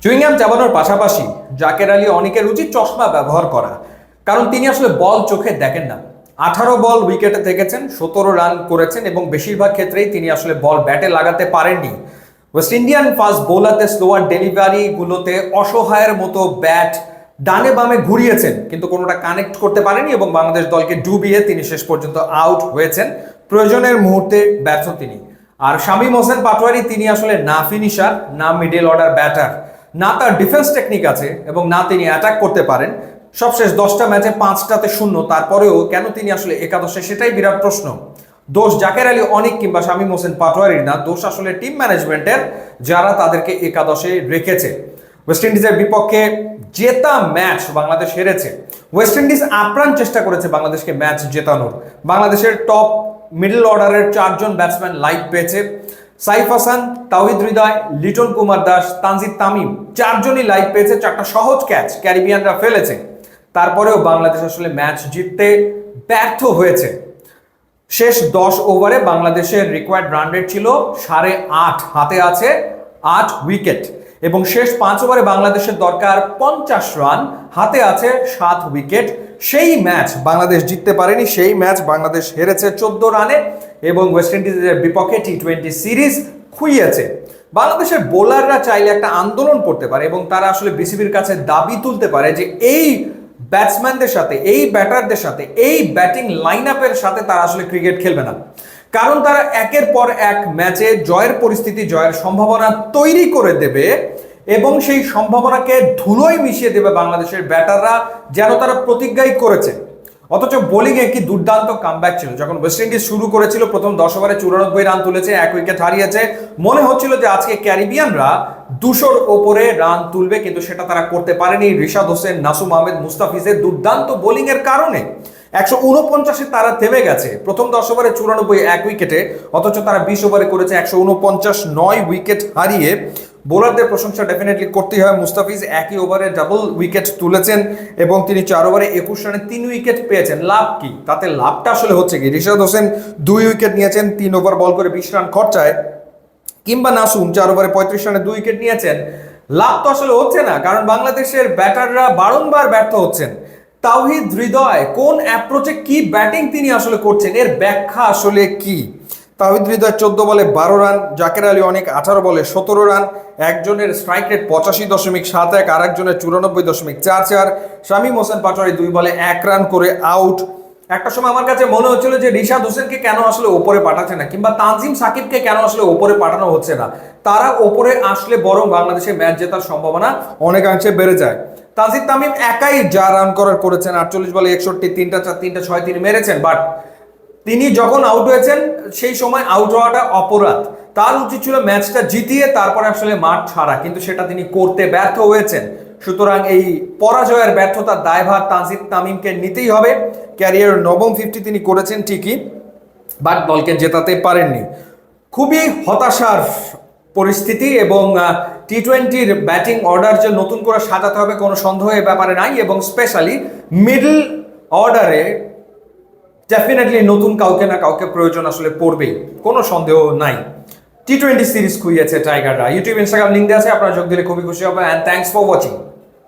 Chewing gum চাবানোর পাশাপাশি জাকের আলী অনেকের উচিত চশমা ব্যবহার করা, কারণ তিনি আসলে বল চোখে দেখেন না। 18 বল উইকেটে থেকেছেন, 17 রান করেছেন এবং বেশিরভাগ ক্ষেত্রেই তিনি আসলে বল ব্যাটে লাগাতে পারেননি। ওয়েস্ট ইন্ডিয়ান ফাস্ট বোলারদের স্লোয়ার ডেলিভারি গুলোতে অসহায়ের মতো ব্যাট ডানে বামে ঘুরিয়েছেন, কিন্তু কোনোটা কানেক্ট করতে পারেনি এবং বাংলাদেশ দলকে ডুবিয়ে তিনি শেষ পর্যন্ত আউট হয়েছেন। প্রয়োজনের মুহূর্তে ব্যর্থ তিনি। আর শামীম হোসেন পাটোয়ারি তিনি আসলে না ফিনিশার, না মিডল অর্ডার ব্যাটার, না তার ডিফেন্স টেকনিক আছে এবং না তিনি অ্যাটাক করতে পারেন। সবশেষ 10টা ম্যাচে 5টাতে 0, তারপরেও কেন তিনি আসলে একাদশে, সেটাই বিরাট প্রশ্ন। দোষ জাকের আলী অনেক কিংবা শামীম হোসেন পাটোয়ারির না, দোষ আসলে টিম ম্যানেজমেন্টের, যারা তাদেরকে একাদশে রেখেছে। ওয়েস্ট ইন্ডিজের বিপক্ষে জেতা ম্যাচ বাংলাদেশ হেরেছে। ওয়েস্ট ইন্ডিজ আপ্রাণ চেষ্টা করেছে বাংলাদেশকে ম্যাচ জেতানোর। বাংলাদেশের টপ মিডল অর্ডারের 4 জন ব্যাটসম্যান লাইভ পেয়েছে। সাইফ হাসান, তাওহিদ হৃদয়, লিটন কুমার দাস, তানজিদ তামিম 4 জনই লাইভ পেয়েছে। 4টা সহজ ক্যাচ ক্যারিবিয়ানরা ফেলেছে। তারপরেও বাংলাদেশ আসলে ম্যাচ জিততে ব্যর্থ হয়েছে। শেষ 10 ওভারে বাংলাদেশের রিকোয়ার্ড রান রেট ছিল 8.5, হাতে আছে 8 উইকেট এবং শেষ 5 ওভারে বাংলাদেশের দরকার 50 রান, হাতে আছে 7 উইকেট। সেই ম্যাচ বাংলাদেশ জিততে পারেনি, সেই ম্যাচ বাংলাদেশ হেরেছে 14 রানে এবং ওয়েস্ট ইন্ডিজের বিপক্ষে টি20 সিরিজ খুইয়েছে। বাংলাদেশের বোলাররা চাইলে একটা আন্দোলন করতে পারে এবং তারা আসলে বিসিবির কাছে দাবি তুলতে পারে যে এই ব্যাটসম্যানদের সাথে, এই ব্যাটারদের সাথে, এই ব্যাটিং লাইন আপের সাথে তারা আসলে ক্রিকেট খেলবে না, কারণ তারা একের পর এক ম্যাচে জয়ের পরিস্থিতি, জয়ের সম্ভাবনা তৈরি করে দেবে এবং সেই সম্ভাবনাকে ধুলোয় মিশিয়ে দেবে বাংলাদেশের ব্যাটাররা, যেন তারা প্রতিজ্ঞাই করেছে। অথচ বোলিংয়ে কি দুর্দান্ত কামব্যাক ছিল। যখন ওয়েস্ট ইন্ডিজ শুরু করেছিল, প্রথম 10 ওভারে 94 রান তুলেছে, 1 উইকেট হারিয়েছে। মনে হচ্ছিল যে আজকে ক্যারিবিয়ানরা 200-র ওপরে রান তুলবে, কিন্তু সেটা তারা করতে পারেনি রিশাদ হোসেন, নাসুম আহমেদ, মুস্তাফিজের দুর্দান্ত বোলিং এর কারণে। 149-এ তারা থেমে গেছে প্রথম 10 ওভারে 94, 1 উইকেটে। অথচ তারা 20 ওভারে করেছে 149, 9 উইকেট হারিয়ে। বোলারদের প্রশংসা ডেফিনেটলি করতেই হয়। মুস্তাফিজ একই ওভারে ডাবল উইকেট তুলেছেন এবং তিনি 4 ওভারে 21 রানে 3 উইকেট পেয়েছেন। লাভ কি? তাতে লাভটা আসলে হচ্ছে কি? রিশাদ হোসেন 2 উইকেট নিয়েছেন 3 ওভার বল করে 20 রান খরচায়, কিংবা নাসুম 4 ওভারে 35 রানে 2 উইকেট নিয়েছেন। লাভ তো আসলে হচ্ছে না, কারণ বাংলাদেশের ব্যাটাররা বারংবার ব্যর্থ হচ্ছেন। তাওহিদ হৃদয় কোন অ্যাপ্রোচে কি ব্যাটিং তিনি আসলে করছেন, এর ব্যাখ্যা আসলে কি? তাওহিদ হৃদয় 14 বলে 12 রান, জাকের আলী অনেক 18 বলে 17 রান। একজনের স্ট্রাইক রেট 85.71, আর একজনের 94.44। শামীম হোসেন পাটোয়ারি 2 বলে 1 রান করে আউট। একটা সময় আমার কাছে মনে হচ্ছিল যে রিশাদ হোসেনকে কেন আসলে ওপরে পাঠাচ্ছে না, কিংবা তানজিম সাকিবকে কেন আসলে ওপরে পাঠানো হচ্ছে না। তারা ওপরে আসলে বরং বাংলাদেশের ম্যাচ জেতার সম্ভাবনা অনেকাংশে বেড়ে যায়। তানজিদ তামিম একাই যা রান করেছেন, 48 বলে 61, 3টা 4, 3টা 6 তিনি মেরেছেন। বাট তিনি যখন আউট হয়েছেন সেই সময় আউট হওয়াটা অপরাধ। তার উচিত ছিল ম্যাচটা জিতিয়ে তারপরে আসলে মাঠ ছাড়া, কিন্তু সেটা তিনি করতে ব্যর্থ হয়েছেন। সুতরাং এই পরাজয়ের ব্যর্থতার দায়ভার তানজিদ তামিমকে নিতেই হবে। ক্যারিয়ার 9ম 50 তিনি করেছেন ঠিকই, বাট দলকে জেতাতে পারেননি। খুবই হতাশার পরিস্থিতি এবং টি20-র ব্যাটিং অর্ডার যে নতুন করে সাজাতে হবে কোনো সন্দেহ এ ব্যাপারে নাই, এবং স্পেশালি মিডল অর্ডারে ডেফিনেটলি নতুন কাউকে না কাউকে প্রয়োজন আসলে পড়বেই, কোনো সন্দেহ নাই। টি20 সিরিজ খুইয়েছে টাইগাররা। ইউটিউব, ইনস্টাগ্রাম লিঙ্ক দেওয়া আছে, আপনারা যোগ দিলে খুবই খুশি হবে। And thanks for watching.